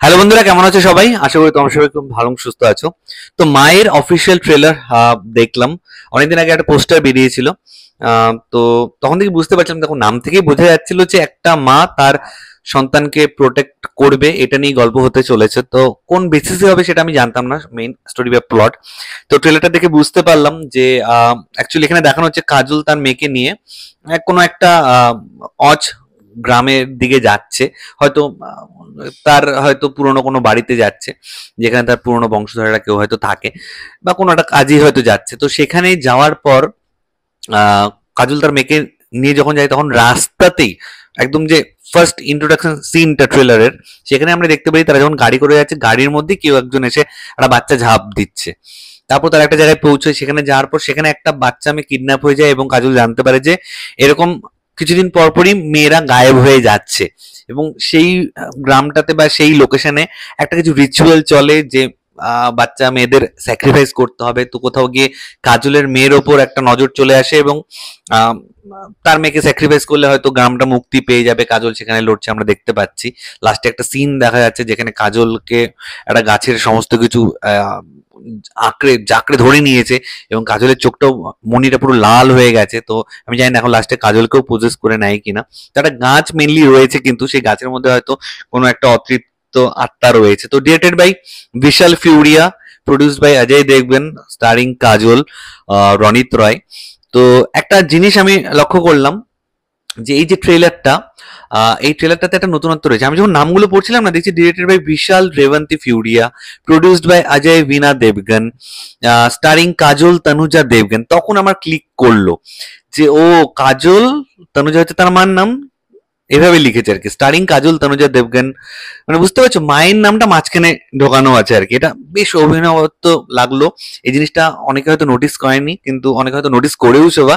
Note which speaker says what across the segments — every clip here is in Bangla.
Speaker 1: হ্যালো বন্ধুরা, কেমন আছো সবাই? আশা করি তোমরা সবাই খুব ভালো সুস্থ আছো। তো মায়ের অফিসিয়াল ট্রেলার দেখলাম। অনেকদিন আগে একটা পোস্টার বেরিয়েছিল। তো তখন থেকে বুঝতে পারছিলাম, দেখো নাম থেকেই বোঝা যাচ্ছিল যে একটা মা তার সন্তানকে প্রোটেক্ট করবে, এটা নিয়ে গল্প হতে চলেছে। তো কোন বেসিসে হবে সেটা আমি জানতাম না, মেইন স্টোরি বা প্লট। তো ট্রেলারটা দেখে বুঝতে পারলাম যে অ্যাকচুয়ালি এখানে দেখানো হচ্ছে কাজল তার মেয়েকে নিয়ে কোনো একটা অজ গ্রামের দিকে যাচ্ছে। হয়তো তার হয়তো পুরনো কোনো বাড়িতে যাচ্ছে, যেখানে তার পুরনো বংশধরেরা কেউ হয়তো থাকে, বা কোনো একটা কাজে হয়তো যাচ্ছে। তো সেখানে যাওয়ার পর আহ, কাজল তার মেয়েকে নিয়ে যখন যায়, তখন রাস্তাতেই একদম যে ফার্স্ট ইন্ট্রোডাকশন সিনটা ট্রেলারের, সেখানে আমরা দেখতে পাই তারা যখন গাড়ি করে যাচ্ছে, গাড়ির মধ্যে কেউ একজন এসে একটা বাচ্চা ঝাঁপ দিচ্ছে। তারপর তারা একটা জায়গায় পৌঁছয়, সেখানে যাওয়ার পর সেখানে একটা বাচ্চা মেয়ে কিডন্যাপ হয়ে যায়, এবং কাজল জানতে পারে যে এরকম কিছুদিন পরপরই মেয়েরা গায়েব হয়ে যাচ্ছে। এবং সেই গ্রামটাতে বা সেই লোকেশনে একটা কিছু রিচুয়াল চলে যে বাচ্চা মেয়েদের স্যাক্রিফাইস করতে হবে। তো কোথাও গিয়ে কাজলের মেয়ের ওপর একটা নজর চলে আসে, এবং আহ, তার মেয়েকে স্যাক্রিফাইস করলে হয়তো গ্রামটা মুক্তি পেয়ে যাবে। কাজল সেখানে লড়ছে, আমরা দেখতে পাচ্ছি। লাস্টে একটা সিন দেখা যাচ্ছে যেখানে কাজলকে একটা গাছের সমস্ত কিছু আঁকড়ে জাকড়ে ধরে নিয়েছে, এবং কাজলের চোখটাও, মনিটা পুরো লাল হয়ে গেছে। তো আমি জানি না এখন লাস্টে কাজলকেও পজেস করে নেয় কিনা। তো একটা গাছ মেনলি রয়েছে, কিন্তু সেই গাছের মধ্যে হয়তো কোনো একটা অতৃপ্ত আত্মা রয়েছে। তো directed by Vishal Furia, produced by Ajay Devgan, starring Kajol, Ronit Roy. তো একটা জিনিস আমি লক্ষ্য করলাম যে এই যে ট্রেলারটা, এই ট্রেলারটাতে একটা নতুনত্ব রয়েছে। আমি যখন নামগুলো পড়ছিলাম না, দেখছি directed by Vishal Revanti Furia, produced by Ajay Veena Devgan, starring Kajol Tanuja Devgan. তখন আমার ক্লিক করলো যে ও, কাজল তনুজা হচ্ছে তার মার নাম, এভাবে লিখেছে আর কি, স্টারিং কাজল তনুজা দেবগন। মানে বুঝতে পারছো, মায়ের নামটা মাঝখানে ঢোকানো আছে আর কি। এটা বেশ অভিনবত্ব লাগলো। এই জিনিসটা অনেকে হয়তো নোটিস করেনি, কিন্তু অনেকে হয়তো নোটিস করেওছে। বা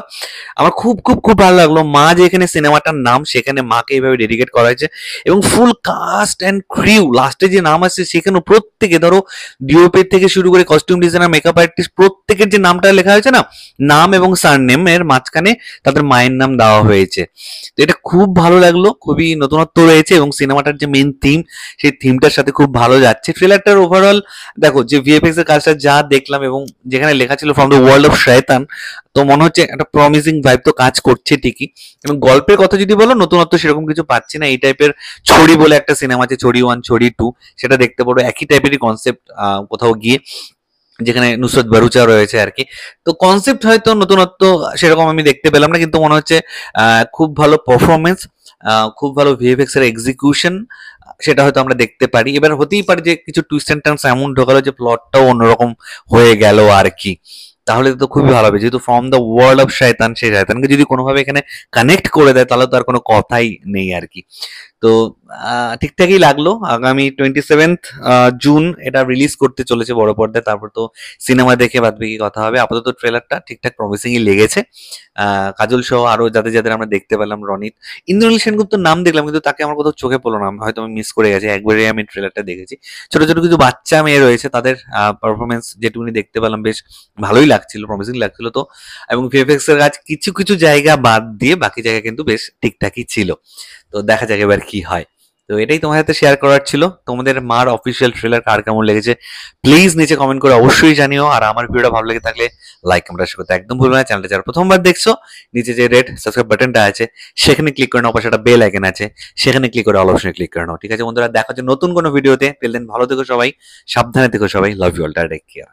Speaker 1: আমার খুব খুব খুব ভালো লাগলো, মা যে এখানে সিনেমাটার নাম, সেখানে মাকে এইভাবে ডেডিকেট করা হয়েছে। এবং ফুল কাস্ট অ্যান্ড ক্রিউ, লাস্টে যে নাম আছে সেখানেও প্রত্যেকে, ধরো ডিওপি থেকে শুরু করে কস্টিউম ডিজাইনার, মেকআপ আর্টিস্ট, প্রত্যেকের যে নামটা লেখা হয়েছে না, নাম এবং সারনেম এর মাঝখানে তাদের মায়ের নাম দেওয়া হয়েছে। তো এটা খুব ভালো লাগলো, খুবই নতুনত্ব রয়েছে, এবং সিনেমাটার যে মেন থিম, সেই থিমটার সাথে খুব ভালো যাচ্ছে। ট্রেলারটার ওভারঅল দেখো, যে ভিএফএক্স এর কাজটা যা দেখলাম, এবং যেখানে লেখা ছিল ফ্রম দ্য ওয়ার্ল্ড অফ শয়তান, তো মনে হচ্ছে একটা প্রমিসিং ভাইব তো কাজ করছে ঠিকই। এবং গল্পের কথা যদি বলো, নতুনত্ব সেরকম কিছু পাচ্ছি না। এই টাইপের ছড়ি বলে একটা সিনেমা আছে, ছড়ি 1 ছড়ি 2, সেটা দেখতে পারো। একই টাইপেরই কনসেপ্ট কোথাও গিয়ে, যেখানে নুসরত ভরুচা রয়েছে আর কি। তো কনসেপ্ট হয়তো নতুনত্ব সেরকম আমি দেখতে পেলাম না, কিন্তু মনে হচ্ছে খুব ভালো পারফরমেন্স, খুব ভালো ভিএফএক্স এর এক্সিকিউশন, সেটা হয়তো আমরা দেখতে পারি। এবার হতেই পারে যে কিছু টুইস্ট এন্ড টার্নস এমন ঢোকালো যে প্লটটাও অন্যরকম হয়ে গেল আর কি। তাহলে তো খুবই ভালো হবে, যেহেতু ফ্রম দ্য ওয়ার্ল্ড অফ শয়তান, সেই শয়তানকে যদি কোনোভাবে এখানে কানেক্ট করে দেয়, তাহলে তো আর কোনো কথাই নেই আর কি। তো ঠিকঠাকই লাগলো। আগামী 27th জুন এটা রিলিজ করতে চলেছে বড় পর্দায়। তারপর তো সিনেমা দেখে বাদ বাকি কথা হবে। আপাতত ট্রেলারটা ঠিকঠাক প্রমিসিংই লেগেছে। কাজল সহ আরো যাদের যাদের আমরা দেখতে পেলাম, রনিত, ইন্দ্রনীল সেনগুপ্তর নাম দেখলাম, কিন্তু তাকে আমার কোথাও চোখে পড়লো না, হয়তো আমি মিস করে গেছি। একবারে আমি ট্রেলারটা দেখেছি। ছোট ছোট কিছু বাচ্চা মেয়ে রয়েছে, তাদের পারফরমেন্স যেটুকুনি দেখতে পেলাম বেশ ভালোই লাগছিল, প্রমিসিং লাগছিল। তো এবং ভিএফএক্স এর কাজ কিছু কিছু জায়গা বাদ দিয়ে বাকি জায়গা কিন্তু বেশ ঠিকঠাকই ছিল। তো দেখা যাক এবার কি হয়। তো এটাই তোমার সাথে শেয়ার করার ছিল। তোমাদের মার অফিসিয়াল ট্রেলার কার কেমন লেগেছে প্লিজ নিচে কমেন্ট করে অবশ্যই জানিও। আর আমার ভিডিওটা ভালো লেগে থাকলে লাইক কমেন্ট করতে একদম ভুলবে না। চ্যানেলটা যারা প্রথমবার দেখছো, নিচে যে রেড সাবস্ক্রাইব বাটনটা আছে সেখানে ক্লিক করে নাও, পাশে একটা বেল আইকন আছে সেখানে ক্লিক করে অল অপশনে ক্লিক করে নাও। ঠিক আছে বন্ধুরা, দেখা হচ্ছে নতুন কোনো ভিডিওতে। টিল দেন ভালো থেকো সবাই, সাবধানে থেকো সবাই, love you all, take care.